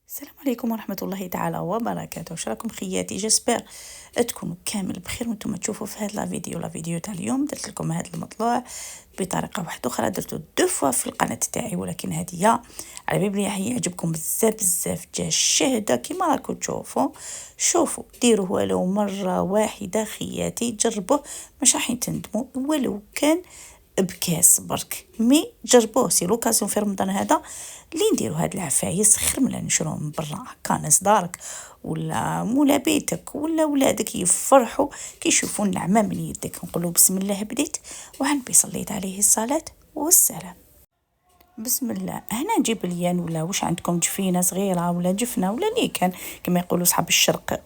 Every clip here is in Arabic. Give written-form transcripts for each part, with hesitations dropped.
السلام عليكم ورحمة الله تعالى وبركاته. واش راكم خياتي؟ جسبر تكونوا كامل بخير وانتم تشوفوا في هذا لا فيديو تاع اليوم. درت لكم هذا المطلوع بطريقه واحده اخرى، درتو دو فوا في القناه تاعي، ولكن هذه على باب لي يعجبكم بزاف بزاف، جا الشهده كيما راكم تشوفوا. شوفوا ديروه ولو مره واحده خياتي، جربوه مش راح تندموا ولو كان بكاس برك، مي جربوه سي لوكازيون في رمضان هذا اللي نديروا هاد العفايس خير من نشروهم من برا. هكا ناس دارك ولا مولا بيتك ولا ولادك يفرحوا كي يشوفوا النعمه من يدك. نقولوا بسم الله بديت وعنبي صليت عليه الصلاه والسلام. بسم الله. هنا نجيب ليان ولا واش عندكم، جفينه صغيره ولا جفنه ولا اللي كان كما يقولوا صحاب الشرق،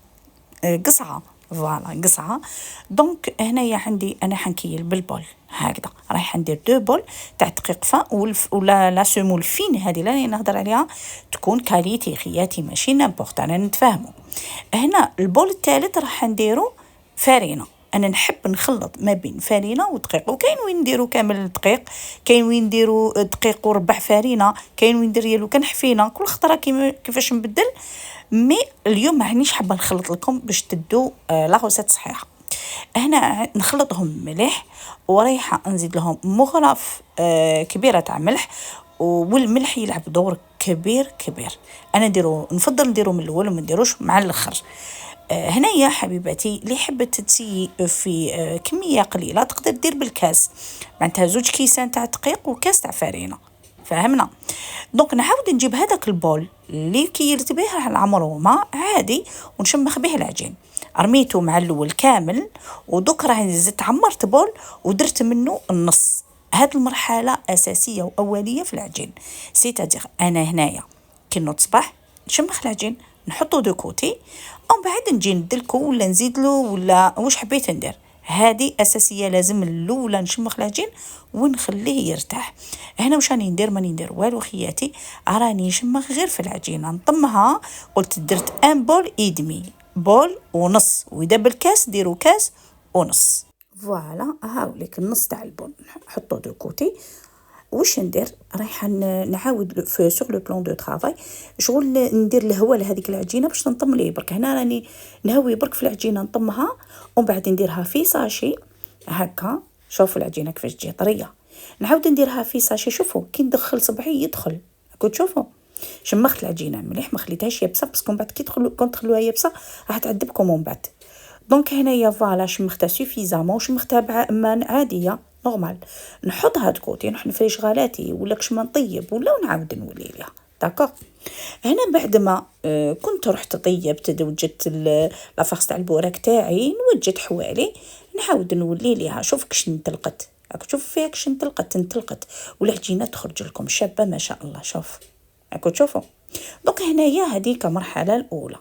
قصعه، فوالا قصعه. دونك هنايا عندي انا حنكيل بالبول هكذا، رايحه ندير دو بول تاع دقيق فا ولا لا سيمول فين هذه اللي نهضر عليها تكون كاليتي خياتي ماشي نامبورط، انا نتفاهموا. هنا البول الثالث راح نديرو فرينه. انا نحب نخلط ما بين فرينه ودقيق، وكاين وين نديرو كامل الدقيق، كاين وين نديرو دقيق وربع فرينه، كاين وين ندير يلو كنحفينه، كل خطره كيفاش نبدل. مي اليوم ما رانيش حابه نخلط لكم باش تدو لا روسيت صحيحه. هنا نخلطهم مليح وريحه نزيد لهم مغرف كبيره تاع ملح، والملح يلعب دور كبير كبير. انا نفضل نديرو من الاول وما نديروش مع الاخر. هنايا حبيباتي اللي حبت تسي في كميه قليله تقدر دير بالكاس، معناتها 2 كيسان تاع دقيق وكاس تاع فرينه، فهمنا. دونك نعاود نجيب هذاك البول اللي كيرت به العمرومه عادي ونشمخ به العجين، رميته مع الاول كامل، ودوك راه زدت عمرت بول ودرت منه النص. هاد المرحله اساسيه واوليه في العجين، سيتادير انا هنايا كي نوض صباح نشمخ العجين نحطو دو كوتي، او بعد نجي ندلكو ولا نزيدلو ولا واش حبيت ندير. هذه اساسيه، لازم الاولى نشمخ العجين ونخليه يرتاح. هنا واش راني ندير؟ ماني ندير والو خياتي، راني نشمخ غير في العجينه نطمها. قلت درت ان بول ايدمي، بول ونص، واذا بالكاس ديروا كاس ونص. فوالا هاوليك النص تاع البول نحطو دو كوتي. واش ندير؟ رايحه نعاود في سور لو بلان دو طرافاي شغل ندير الهواء لهذيك العجينه باش تنطم لي برك. هنا راني نهوي برك في العجينه نطمها ومن بعد نديرها في ساشي هكا. شوفوا العجينه كيفاش تجي طريه، نعاود نديرها في ساشي. شوفوا كي ندخل صبعي يدخل، راكم تشوفوا شمخت العجينه مليح، ما خليتهاش يابسه باسكو من بعد كي تدخلوها يابسه راح تعذبكم من بعد. دونك هنايا فوالا شمختها سوفيزامون، شمختها عاديه نورمال. نحط هاد كوتي نروح نفريش غالاتي ولا كش ما نطيب ولا ونعاود نولي ليها داكوغ. هنا بعد ما كنت رحت طيبت وجدت لافاس تاع البوراك تاعي، نوجد حوالي نعاود نولي ليها. شوف كش نتلقت، راك تشوف فيها كش نتلقت والعجينه تخرج لكم شابه ما شاء الله. شوف راكم تشوفوا. دونك هنايا هذيك المرحله الاولى.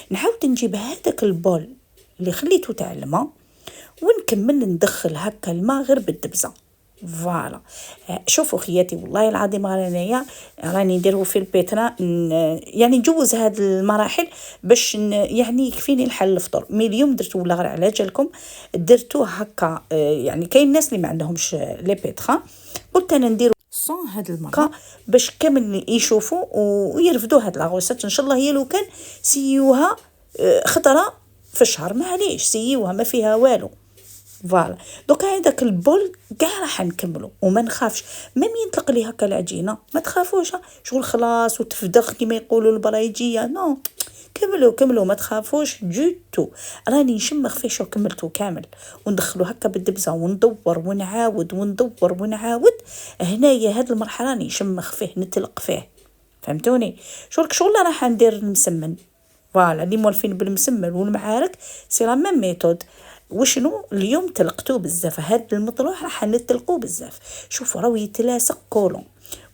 نعاود نجيب هذاك البول اللي خليته تاع الماء ونكمل ندخل هكا الماء غير بالدبزه. فوالا شوفوا خياتي والله العظيم راني نديره في البيترا، يعني نجوز هاد المراحل باش يعني يكفيني الحل الفطور. مي اليوم درتو ولا غير على جالكم درتو هكا. يعني كاين الناس اللي ما عندهمش لي بيترا، قلت انا نديرو صون هاد المره باش كامل يشوفوا ويرفدوا هاد لاغوسات. ان شاء الله هي لو كان سيوها خطره في الشهر معليش سيوها ما فيها والو. فوالا دوكا هذاك البول كاع راح نكملو وما نخافش. ميم ينطلق لي هكا العجينه ما تخافوش، شغل خلاص وتفدخ كيما يقولوا البرايجيه. نو كملوا ما تخافوش جوتو. راني نشمخ فيه شو كملتو كامل وندخلو هكا بالدبزه وندور ونعاود وندور ونعاود. هنايا هاد المرحله راني نشمخ فيه نتلق فيه، فهمتوني؟ شغل راح ندير المسمن. فوالا اللي مولفين بالمسمن والمعارك سي لا ميم ميثود. وشنو اليوم تلقتو بزاف هاد المطروح راح نتلقو بزاف. شوفوا راهو يتلاصق كولون.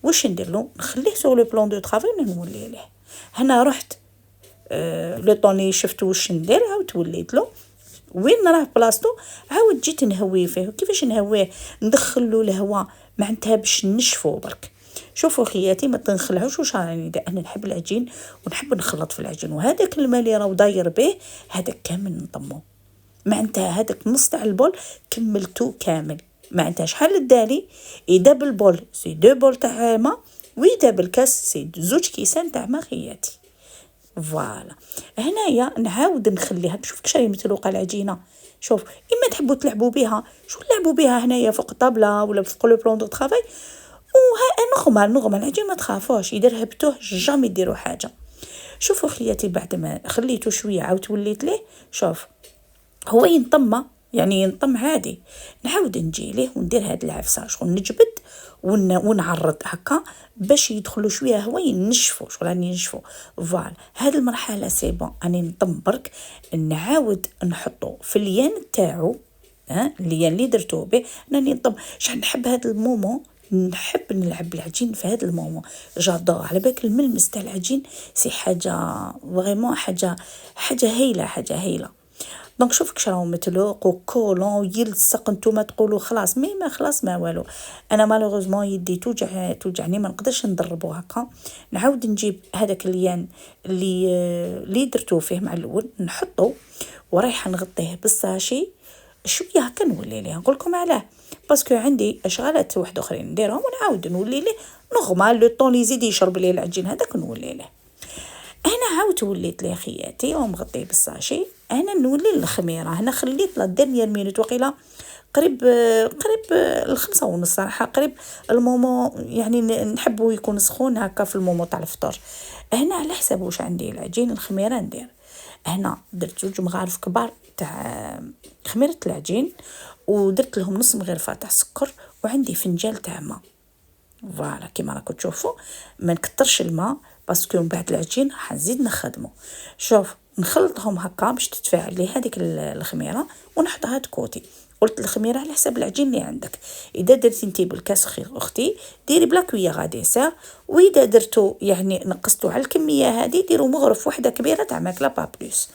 واش ندير له؟ نخليه سو لو بلان دو طرافاي نولي ليه. هنا رحت لو طوني شفت واش ندير، عاود وليت له وين راه بلاصتو، عاود جيت نهويه فيه. كيفاش نهويه؟ ندخل له الهواء معناتها باش نشفو برك. شوفوا خياتي ما تنخلعوش واش راني ندير. انا نحب العجين ونحب نخلط في العجين، وهذاك الماء اللي راه داير به هذاك كامل نطمو. معناتها هذاك نص تاع البول كملتو كامل. معناتها شحال الدالي؟ اذا بالبول سي 2 بول تاع ماء، واذا بالكاس سي 2 كيسان تاع ماء خياتي. فوالا. هنايا نعاود نخليها، شوف كيش راهي متلوقه العجينه. شوف اما تحبوا تلعبوا بها، شو نلعبوا بها هنايا فوق الطابله ولا فوق لو بلون دو طرافاي، نغمى العجين، ما تخافوش اذا رهبتوه جامي ديروا حاجه. شوفوا خلياتي بعد ما خليته شويه عاود وليت ليه، شوف هو ينطم، يعني ينطم عادي. نعاود نجي ليه وندير هاد العفسه، شغل نجبد ونعرض هكا باش يدخلوا شويه هوا ينشفوا، شغل راني ينشفوا. فوالا هاد المرحله سي بون، راني نطم برك. نعاود نحطو في اللين تاعو، اللين اللي درتو به راني نطم. شحال نحب هاد المومون، نحب نلعب العجين في هذا المومون، جادور. على بالك الملمس تاع العجين سي حاجه فريمون، حاجه هايله، حاجه هايله. دونك شوف كش راهو متلوق وكولون يلصق، نتوما تقولوا خلاص ما خلاص ما والو. انا مالوغوزمون يدي توجعني، ما نقدرش ندربو هكا. نعاود نجيب هذاك الليان اللي درتو فيه مع الاول، نحطو ورايحه نغطيه بالساشي شويه هكا. نولي ليه نقول لكم علاه، باسكو عندي اشغالات واحد اخرين نديرهم ونعاود نولي ليه نغمى لو طون اللي يزيد يشرب ليه العجين هذاك نولي ليه. هنا عاود وليت لي خياتي ومغطيه بالساشي. انا نولي للخميره، هنا خليت لا ديرنيير مينوت وقيله قريب 5:30 صراحه، قريب المومو، يعني نحبه يكون سخون هكا في المومو تاع الفطور. هنا على حساب واش عندي العجين الخميره ندير. هنا درت 2 مغارف كبار تاع خميره العجين، ودرت لهم نص مغرفه تاع سكر، وعندي فنجان تاع ماء. فوالا كيما راكم تشوفوا ما نكترش الماء، باسكو من بعد العجين حنزيد نخدمه. شوف نخلطهم هكا باش تتفاعل لي هذيك الخميره، ونحطها كوتي. قلت الخميره على حساب العجين اللي عندك، اذا درتي انتي بالكاس خير اختي ديري بلا كويا غادي ساغ، واذا درتو يعني نقصتو على الكميه هذه ديروا مغرف وحده كبيره تاع ماكله با بلوس.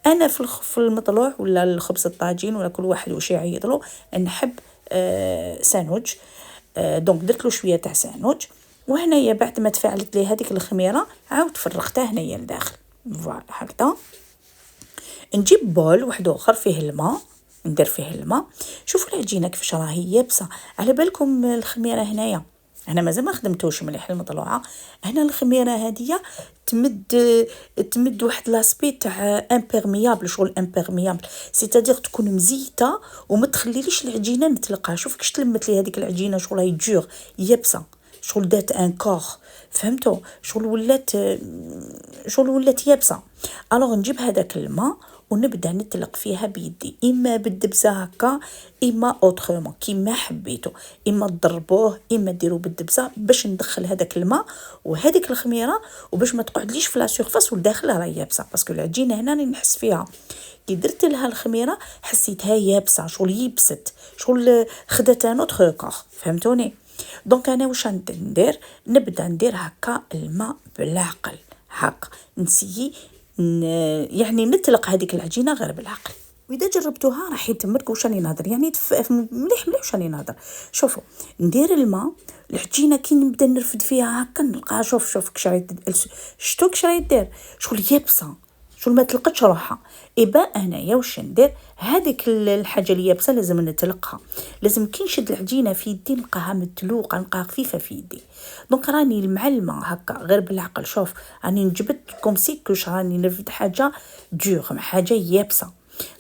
انا في المطلوع ولا الخبز الطاجين ولا كل واحد واش يعيط له، نحب سانوج. دونك درت له شويه تاع سانوج، وهنايا بعد ما تفاعلت لي هذيك الخميره عاود فرغتها هنايا لداخل. فوالا هكذا. نجيب بول واحد اخر فيه الماء، ندير فيه الماء. شوفوا العجينه كيفاش راهي يابسه. على بالكم الخميره هنايا انا مازال ما خدمتوش مليح المطلوعه. هنا الخميره هذه تمد واحد لاسبي تاع امبيرميابل، شغل امبيرميابل سيتادير تكون مزيته وما تخليليش العجينه نتلقاها. شوف كيش تلمت لي هذيك العجينه، شغل هي جور يابسه، شغل دات ان كور، فهمتوا؟ شغل ولات يابسه. الوغ نجيب هذاك الماء ونبدا نتلق فيها بيدي، اما بالدبزه هكا اما اوترومون كيما حبيتو، اما تضربوه اما ديروا بالدبزه باش ندخل هذاك الماء وهذيك الخميره، وباش ما تقعدليش في لا سيرفاس والداخل راه يابسه، باسكو العجينه هنا راني نحس فيها كي درت لها الخميره حسيتها يابسه، شغل يبست، شغل خدات ان اوتر كور، فهمتوني؟ دونك انا واش ندير، نبدا ندير هكا الماء بالعقل، هكا نسيي يعني نتلق هذيك العجينه غير بالعقل. واذا جربتوها راح يتمرك واش راني نهضر، يعني مليح واش راني نهضر. شوفوا ندير الماء، العجينه كي نبدا نرفد فيها هكا نلقاها، شوف شتو كش راهي دير، شغل يابسه، شغل ما تلقتش روحها. إبا انايا واش ندير، هذيك الحاجه اللي يابسه لازم نتلقها، لازم كي نشد العجينه في يدي نلقاها متلوقه، نلقاها خفيفه في يدي. دونك راني المعلمه هكا غير بالعقل. شوف راني نجبد كوم سي كوش راني نرفد حاجه دور مع حاجه يابسه.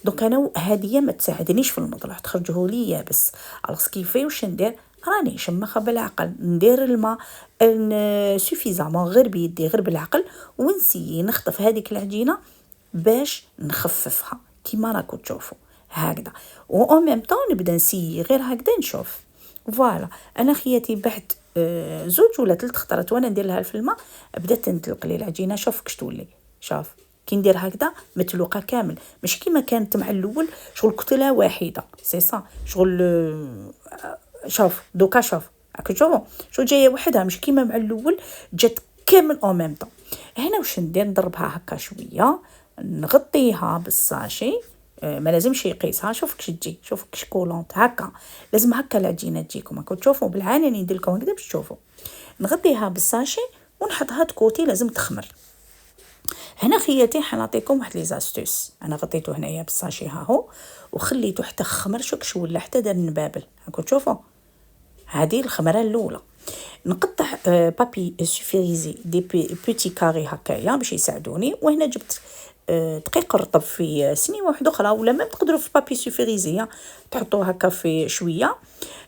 دونك انا هذه ما تساعدنيش في المطلع، تخرجه لي يابس. الوغ كيفاش واش ندير، راني شمخه بالعقل، ندير الماء سوفيزامون غير بيدي غير بالعقل، ونسيي نخطف هذيك العجينه باش نخففها كيما راكم تشوفوا هكذا. و ان ميم طون نبدا نسيي غير هكذا نشوف. فوالا انا خياتي بعد 2 ولا 3 خطرات وانا ندير لها في الماء بدات تنطلق لي العجينه. شوف كش تولي، شوف كي ندير هكذا متلوقه كامل، مش كيما كانت مع الاول شغل كتله واحده سي صا شغل. شوف دوكا شوف راكم تشوفوا شو جايه وحدها، مش كيما مع الاول جات كامل او ميم طون. هنا واش ندير، نضربها هكا شويه، نغطيها بالساشي، ما لازمش يقيسها. شوف كش تجي، شوف كش كولونت هكا، لازم هكا العجينه تجيكم راكم تشوفوا بالعاني ندير لكم هكذا باش تشوفوا. نغطيها بالساشي ونحطها كوتي، لازم تخمر. هنا خياتي حنعطيكم واحد لي زاستوس. انا غطيته هنايا بالساشي هاهو وخليته حتى خمر، شوف كش ولا حتى دار نبابل، راكم تشوفوا هذه الخمره الاولى. نقطع بابي سوفيريزي دي بيتي كاري هكايا باش يساعدوني. وهنا جبت دقيق رطب في سنيوه واحده اخرى، ولا ما تقدروا في بابي سوفيريزي تحطوه هكا في شويه.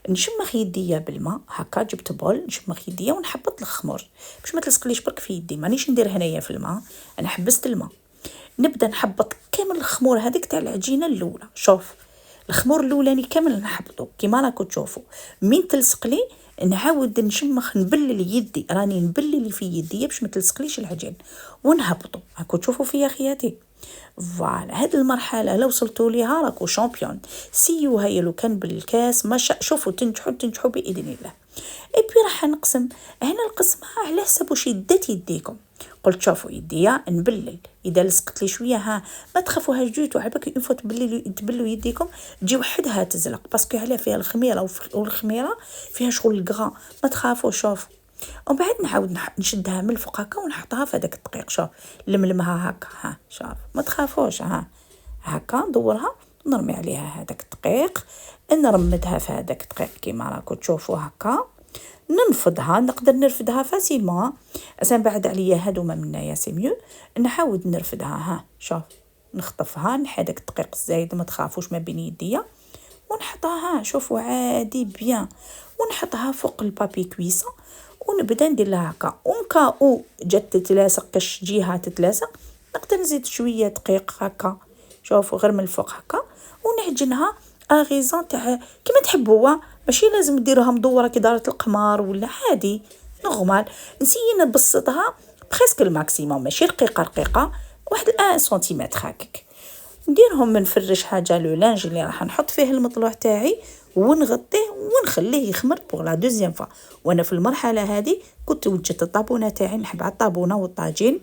نشمخ يديا بالماء هكا، جبت بول نشمخ يديا ونحبط الخمر باش ما تلصقليش برك في يدي. مانيش ندير هنايا في الماء، انا حبست الماء. نبدا نحبط كامل الخمور هذيك تاع العجينه الاولى. شوف الخمور الاولاني كامل نحبطو كيما راكم تشوفوا. من تلصق لي نعاود نشمخ نبلل يدي، راني نبلل في يدي باش ما تلصقليش العجين ونهبطو. راكم تشوفوا فيا خياتي. فوالا هاد المرحله لو وصلتوا ليها راكو شامبيون. سيو هيا لو كان بالكاس ما شوفوا تنجحوا باذن الله. اي بي راح نقسم. هنا القسمه على حسب واش يدات يديكم. قلت شوفوا يديا نبلل، اذا لصقت لي شويه ما تخافوها جوج وعباك اون فوا تبلوا يديكم تجي وحدها تزلق، باسكو عليها فيها الخميره والخميره فيها شغل الكغا. ما تخافوا. شوف ومن بعد نعاود نشدها من الفوق هكا ونحطها في هذاك الدقيق. شوف لملمها هكا، شوف ما تخافوش. هكا ندورها نرمي عليها هذاك الدقيق، نرمدها في هذاك الدقيق كيما راكم تشوفوا هكا. ننفضها، نقدر نرفدها فاسيلمون. انا بعد عليا هادوما منايا سي ميو. نحاول نرفدها. شوف نخطفها، نحي داك الدقيق الزايد ما تخافوش ما بين يديا ونحطها. شوفوا عادي بيان، ونحطها فوق البابي كويسون ونبدا ندير لها هكا. او جات تتلاصق كاش جهه تتلاصق نقدر نزيد شويه دقيق هكا. شوفوا غير من الفوق هكا ونعجنها اغيزون تاع كيما تحبوا. ماشي لازم ديروها مدوره كي دارت القمر ولا عادي نورمال. نسيي نبسطها بريسك الماكسيموم، ماشي رقيقه واحد 1 سنتيمتر هكاك. نديرهم نفرش حاجه لو لانج اللي راح نحط فيه المطلوع تاعي ونغطيه ونخليه يخمر بوغ لا دوزيام فوا. وانا في المرحله هذه كنت وجدت الطابونه تاعي، نحب على الطابونه والطاجين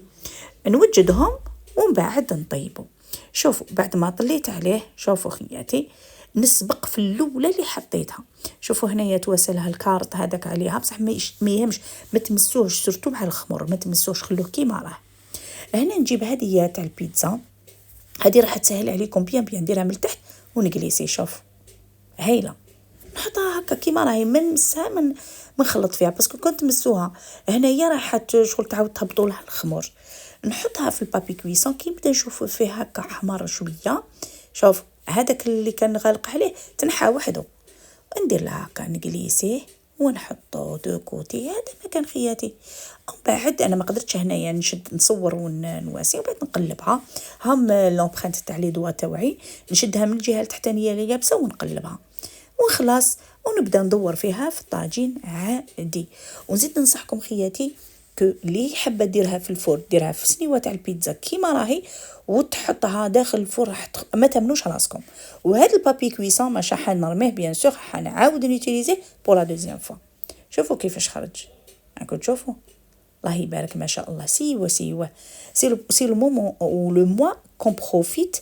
نوجدهم ومن بعد نطيبوا. شوفوا بعد ما طليت عليه، شوفوا خياتي نسبق في الاولى اللي حطيتها. شوفوا هنايا تواسلها الكارت هذاك عليها، بصح ما يهمش ما تمسوش سورتو مع الخمر، ما تمسوش خلوه كيما راه. هنا نجيب هذه تاع البيتزا، هذه راح تسهل عليكم بيان نديرها من تحت ونجليسي. شوف هايله، نحطها هكا كيما راهي ما نمسها ما نخلط فيها، باسكو كنت تمسوها هنايا راح شغل تعاود تهبطوا لها الخمر. نحطها في البابي كويسون كي نبدا نشوف فيه هكا حمر شويه. شوف هذاك اللي كان غالق عليه تنحى وحده، ندير لها هكا نجليسيه ونحطو دو كوتي. هذا ما كان خياتي. ومن بعد انا ما قدرتش هنايا نشد نصور ونواسي وبعد نقلبها. هم لومبرانت تاع لي دوا تاوعي نشدها من الجهه التحتانيه اللي يابسه ونقلبها وخلاص. ونبدا ندور فيها في الطاجين عادي. ونزيد ننصحكم خياتي كو اللي حابه ديرها في الفور ديرها في سنيوه تاع البيتزا كيما راهي وتحطها داخل الفور، راح ما تمنوش راسكم. وهذا البابي كويسون ماشي حنرميه بيان سور، حنعاود نوتيليزيه بور لا دوزيام فوا. شوفوا كيفاش خرج، راكم تشوفوا الله يبارك ما شاء الله. سيوا سي لو مومون او لو موا كون بروفيت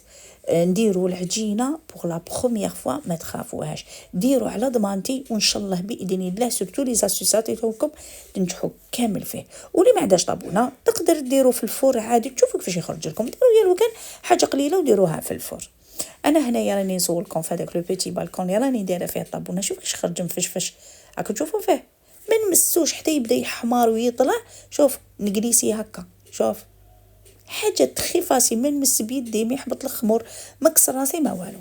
نديروا العجينه بوغ لا بروميير فوا. ما تخافوهاش، ديروا على ضمانتي وان شاء الله باذن الله سورتو لي زاسوسات لكم تنجحوا كامل فيه. واللي ما عندهاش طابونه تقدر ديروا في الفور عادي، تشوفوا كيفاش يخرج لكم. ديروا لو كان حاجه قليله وديروها في الفور. انا هنايا راني نصوركم في هذاك لو بيتي بالكون اللي راني دايره فيه الطابونه. شوف كيفاش خرج مفشفش، راكم تشوفوا فيه ما نمسوش حتى يبدا يحمر ويطلع. شوف نجليسي هكا، شوف حاجه تخي فاسي ما نمس بيدي ما يحبط الخمر ما كسر راسي ما والو.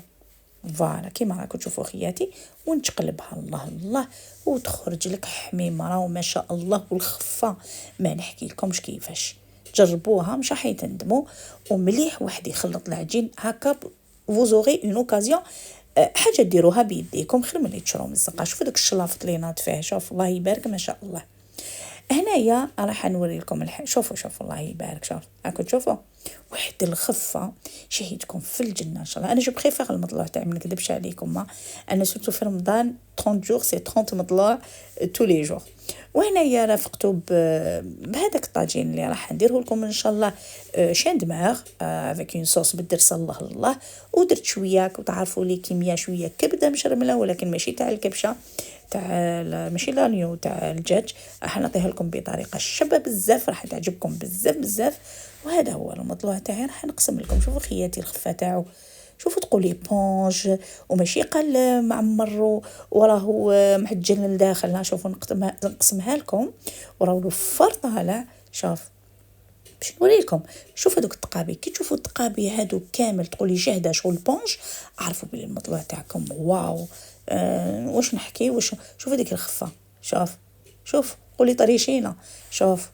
فوالا كيما راكم تشوفوا خياتي ونتقلبها الله الله وتخرج لك حميمه راه ما شاء الله. والخفه ما نحكي لكمش كيفاش، جربوها مش راح تندموا. ومليح واحد يخلط العجين هكا فوزوغي اون اوكازيون حاجه ديروها بيديكم خير ملي تشرو من الزقه. شوفوا داك الشلافط اللي ناض فيه، شوف الله يبارك ما شاء الله. هنايا راح نوري لكم شوفوا الله يبارك. شوف راكم تشوفوا واحد الخفه شهيتكم في الجنه ان شاء الله. انا جو بريفير المطلوع تاعي ما نكذبش عليكم، ما انا سورتو في رمضان 30 جور سي 30 مطلوع تو لي جور. وهنايا رافقته بهذاك الطاجين اللي راح نديره لكم ان شاء الله شان دماغ افيك اون صوص بالدرس الله. ودرت شويه وتعرفوا لي كيمياء شويه كبده مشرمله، ولكن ماشي تاع الكبشه تاع ماشي لانيو تاع الدجاج. راح نعطيها لكم بطريقه شابه بزاف راح تعجبكم بزاف. وهذا هو المطلوع تاعي راح نقسم لكم. شوفوا خياتي الخفه تاعو، شوفوا تقولي بونج وماشي قال معمر وراه محجل لداخل. لا شوفوا نقسمها لكم وراه الفر طالع. شوف باش نوري لكم. شوف هذوك التقابي، كي تشوفوا التقابي هادو كامل تقولي جهده شغل بونج، عرفوا بلي المطلوع تاعكم واو. واش نحكي واش. شوف هذيك الخفه. شوف قولي طريشينه. شوف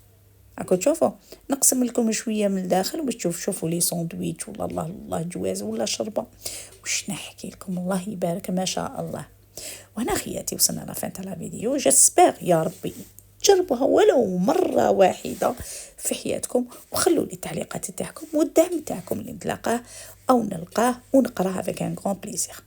راكم تشوفوا. نقسم لكم شويه من الداخل باش شوفوا لي ساندويتش ولا الله الله جواز ولا شربه. واش نحكي لكم الله يبارك ما شاء الله. وهنا خياتي وصلنا لافين تاع الفيديو. جسبر يا ربي جربوها ولو مرة واحدة في حياتكم، وخلوا لي التعليقات تاعكم والدعم تاعكم اللي نتلاقاه أو نلقاه ونقراه avec un grand plaisir.